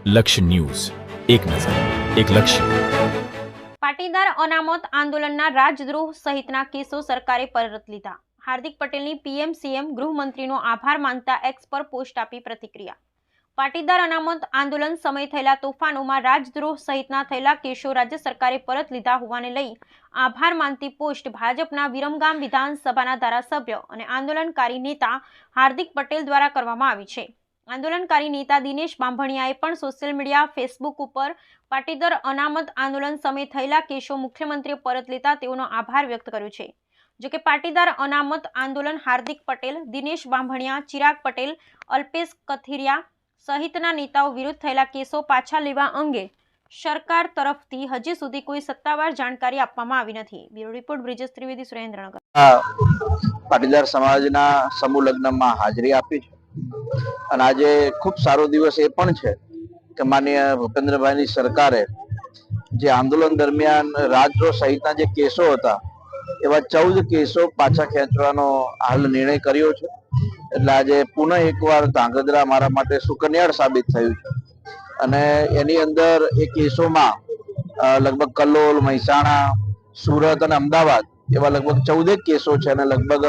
લક્ષ્ય ન્યૂઝ, એક નજર, એક લક્ષ્ય. પાટીદાર અનામત આંદોલનના રાજદ્રોહ સહિતના કેસો સરકારે પરત લીધા. હાર્દિક પટેલની પીએમ સીએમ ગૃહમંત્રીનો આભાર માનતા એક્સ પર પોસ્ટ આપી પ્રતિક્રિયા. પાટીદાર અનામત આંદોલન સમયે થયેલા તોફાનોમાં રાજદ્રોહ સહિતના થયેલા કેસો રાજ્ય સરકારે પરત લીધા હોવાને લઈ આભાર માનતી પોસ્ટ ભાજપના વિરમગામ વિધાનસભાના ધારાસભ્ય અને આંદોલનકારી નેતા હાર્દિક પટેલ દ્વારા કરવામાં આવી છે. આંદોલનકારી નેતા દિનેશ બાંભણિયાએ પણ સોશિયલ મીડિયા ફેસબુક ઉપર પાટીદાર અનામત આંદોલન સમયે થયેલા કેસો મુખ્યમંત્રીએ પરત લેતા તેઓનો આભાર વ્યક્ત કર્યો છે. જો કે પાટીદાર અનામત આંદોલન હાર્દિક પટેલ, દિનેશ બાંભણિયા, ચિરાગ પટેલ, અલ્પેશ કથિરિયા સહિતના નેતાઓ વિરુદ્ધ થયેલા કેસો પાછા લેવા અંગે સરકાર તરફથી હજી સુધી કોઈ સત્તાવાર જાણકારી આપવામાં આવી નથી. Bureau report Brijesh Trivedi, Surendranagar. પાટીદાર સમાજના સમૂહ લગ્નમાં હાજરી આપી છે અને આજે ખૂબ સારો દિવસ એ પણ છે કે માનનીય ભૂપેન્દ્રભાઈની સરકારે જે આંદોલન દરમિયાન રાજદ્રોહ સહિતના જે કેસો હતા એવા 14 કેસો પાછા ખેંચવાનો હાલ નિર્ણય કર્યો છે. એટલે આજે પુનઃ એકવાર ધાંગધ્રા મારા માટે સુકન્યાળ સાબિત થયું છે અને એની અંદર એ કેસોમાં લગભગ કલોલ, મહેસાણા, સુરત અને અમદાવાદ એવા લગભગ 14 કેસો છે અને લગભગ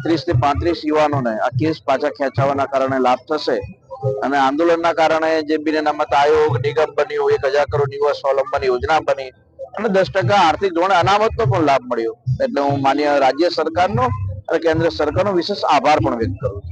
30 થી 35 યુવાનોને આ કેસ પાછા ખેંચાવાના કારણે લાભ થશે અને આંદોલનના કારણે જે બિન અનામત આયોગ નિગમ બન્યો, 1000 કરોડ યુવા સ્વાવલંબન યોજના બની અને 10% આર્થિક ધોરણે અનામતનો પણ લાભ મળ્યો. એટલે હું માન્ય રાજ્ય સરકારનો અને કેન્દ્ર સરકારનો વિશેષ આભાર પણ વ્યક્ત કરું છું.